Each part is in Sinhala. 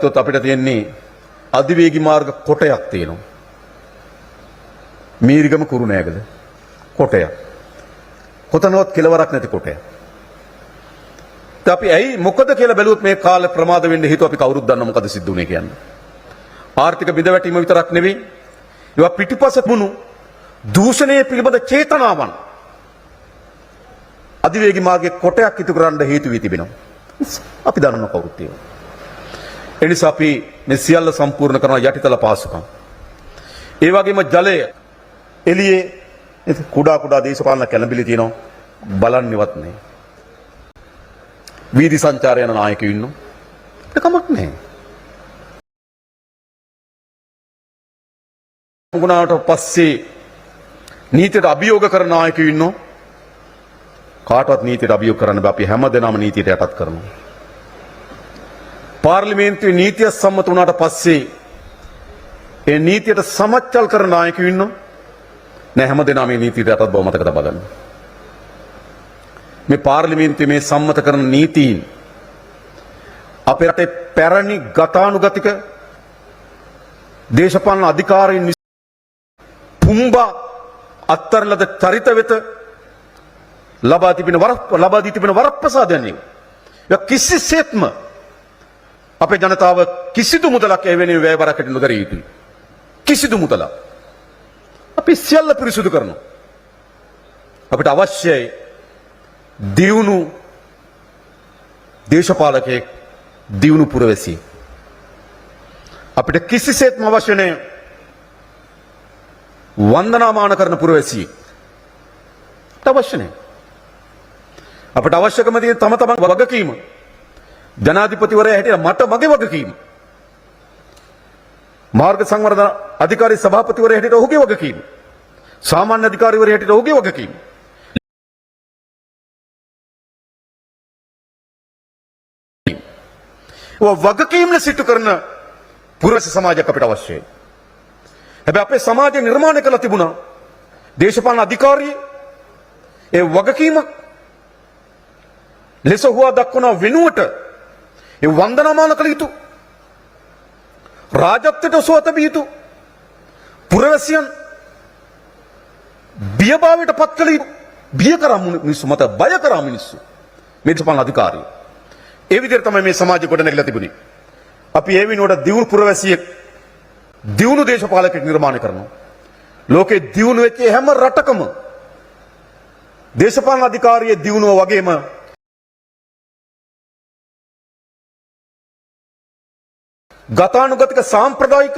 ගත්තොත් අපිට තියෙන්නේ අධිවේගී මාර්ග කොටයක් තියෙනවා. මීරිගම කුරුණෑගල කොටයක්. කොතනවත් කෙලවරක් නැති කොටයක්. අපි ඇයි මොකද කියලා බැලුවොත් මේ කාලේ ප්‍රමාද වෙන්න හේතුව අපි කවුරුත් දන්නා මොකද සිද්ධ වුනේ කියන්නේ. ආර්ථික බිඳවැටීම විතරක් නෙවෙයි ඒවා පිටිපස මුණු දූෂණය පිළිබඳ චේතනාවන් අධිවේගී මාර්ගයේ කොටයක් ඉතු කරන්න හේතු වී තිබෙනවා. අපි දන්නවා කවුරුත් ඒවා. ඒ නිසා අපි මේ සියල්ල සම්පූර්ණ කරන යටිතල පාසුකම්. ඒ වගේම ජලය එළියේ කුඩා දේශපාලන කැළඹිලි තියෙනවා බලන්නේවත් නැහැ. වීදි සංචාරය යන නායකයෝ ඉන්නවා. ඒක කමක් නැහැ. ගුණාට පස්සේ නීතියට අභියෝග කරන නායකයෝ ඉන්නවා. කාටවත් නීතියට අභියෝග කරන්න බෑ. අපි හැමදේනම නීතියට යටත් කරනවා. පාර්ලිමේන්තුවේ නීතිය සම්මත වුණාට පස්සේ ඒ නීතියට සමච්චල් කරන නායකයෝ ඉන්නවා. නෑ හැමදේනම මේ නීතියට යටත් බව මතක තබා ගන්න. මේ පාර්ලිමේන්තුවේ මේ සම්මත කරන නීතීන් අපේ රටේ පැරණි ගතානුගතික දේශපාලන අධිකාරීන් පුම්බා අත්තරලද චරිත වෙත ලබා දී තිබෙන වරප්‍රසාදයන් කිසිසේත්ම අපේ ජනතාව කිසිදු මුදලක් එවැනි වැයබරකට නොදරිය යුතුයි. කිසිදු මුදලක් අපි සියල්ල පිරිසුදු කරනවා. අපිට අවශ්‍යයි දියුණු දේශපාලකයෙක්, දියුණු පුරවැසියෙක්. අපිට කිසිසේත්ම අවශ්‍ය නැහැ වන්දනාමාන කරන පුරවැසියෙක්. අවශ්‍ය නැහැ. අපිට අවශ්‍යකම තියෙන තම තමන් වගකීම. ජනාධිපතිවරයා හැටියට මට මගේ වගකීම. මාර්ග සංවර්ධන අධිකාරී සභාපතිවරයා හැටියට ඔහුගේ වගකීම. සාමාන්‍ය අධිකාරීවරයා හැටියට ඔහුගේ වගකීම. වගකීම් සිදු කරන පුරවැසි සමාජයක් අපිට අවශ්‍යයි. හැබැයි අපේ සමාජය නිර්මාණය කරලා තිබුණා දේශපාලන අධිකාරිය ඒ වගකීම ලෙස හුවා දක්වන වෙනුවට ඒ වන්දනාමාන කළ යුතු රාජත්වයට ඔසවා තැබිය යුතු පුරවැසියන් බියභාවයට පත් කළ යුතු බිය කරා මිනිස්සු මත බය කරා මිනිස්සු මේ දේශපාලන අධිකාරිය. ඒ විදිහට තමයි මේ සමාජය ගොඩ නැගලා තිබුණේ. අපි ඒ වෙනුවට දියුණු පුරවැසියෙක් දියුණු දේශපාලකෙක් නිර්මාණය කරනවා. ලෝකේ දියුණු වෙච්ච හැම රටකම දේශපාලන අධිකාරියේ දියුණුව වගේම ගතානුගතික සාම්ප්‍රදායික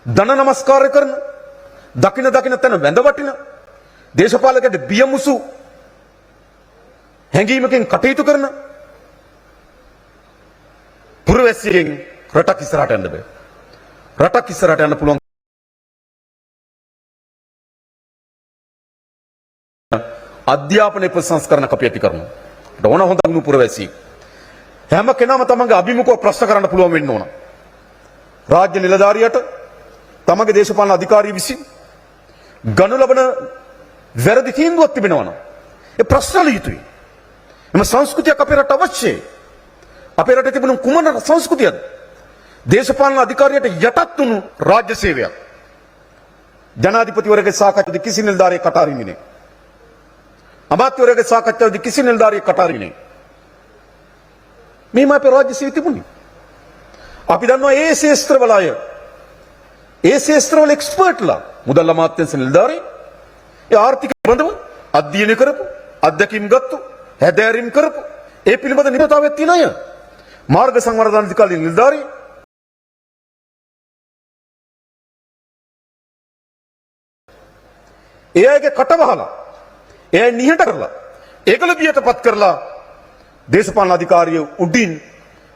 දන නමස්කාර කරන දකින තැන වැඳ වටින දේශපාලකයට බියමුසු හැඟීමකින් කටයුතු කරන පුරවැසියෙන් රටක් ඉස්සරහට යන්න බෑ. රටක් ඉස්සරහට යන්න පුළුවන් අධ්‍යාපනයේ ප්‍රසංස්කරණ අපි ඇති කරනවා. ඕන හොඳ වුණු පුරවැසියෙක් හැම කෙනාම තමන්ගේ අභිමුඛව ප්‍රශ්න කරන්න පුළුවන් වෙන්න ඕන. රාජ්‍ය නිලධාරියට තමන්ගේ දේශපාලන අධිකාරිය විසින් ගනු ලබන වැරදි තීන්දුවක් තිබෙනවා නම් ඒ ප්‍රශ්නල යුතුයි. එම සංස්කෘතියක් අපේ රට අවශ්‍යයි. අපේ රටේ තිබුණු කුමන සංස්කෘතියද? දේශපාලන අධිකාරියට යටත් වුණු රාජ්‍ය සේවයක්. ජනාධිපතිවරයාගේ සාකච්ඡාවේදී කිසි නිලධාරියෙක් කට අරින්නේ නැහැ. අමාත්‍යවරයාගේ සාකච්ඡාවේදී කිසි නිලධාරියෙක් කට අරින්නේ නැහැ. මේම අපේ රාජ්‍ය සේවය තිබුණේ. අපි දන්නවා ඒ ශාස්ත්‍රවල අය ඒ ශාස්ත්‍රවල එක්ස්පර්ට්ලා මුදල් අමාත්‍යාංශ නිලධාරී ඒ ආර්ථික බඳව අධ්‍යයනය කරපු අධ්‍යක්ීම් ගත්තු හැදෑරීම් කරපු ඒ පිළිබඳ නිරතතාවයක් තියෙන අය මාර්ග සංවර්ධන අධිකාරියේ නිලධාරී ඒ අයගේ කටවහලා ඒ අය නිහඬ කරලා ඒකල බියටපත් කරලා දේශපාලන අධිකාරිය උඩින්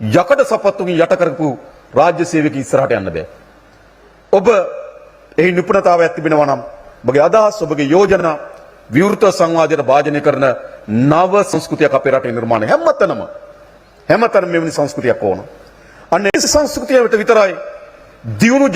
යකඩ සපත්තුකින් යට කරපු රාජ්‍ය සේවක ඉස්සරහට යන්න බෑ. ඔබ එහි නිපුණතාවයක් තිබෙනවා නම් ඔබගේ අදහස් ඔබගේ යෝජනා විවෘත සංවාදයට භාජනය කරන නව සංස්කෘතියක් අපේ රටේ නිර්මාණය හැමතැනම මෙවැනි සංස්කෘතියක් ඕන. අන්න ඒ සංස්කෘතියට විතරයි දියුණු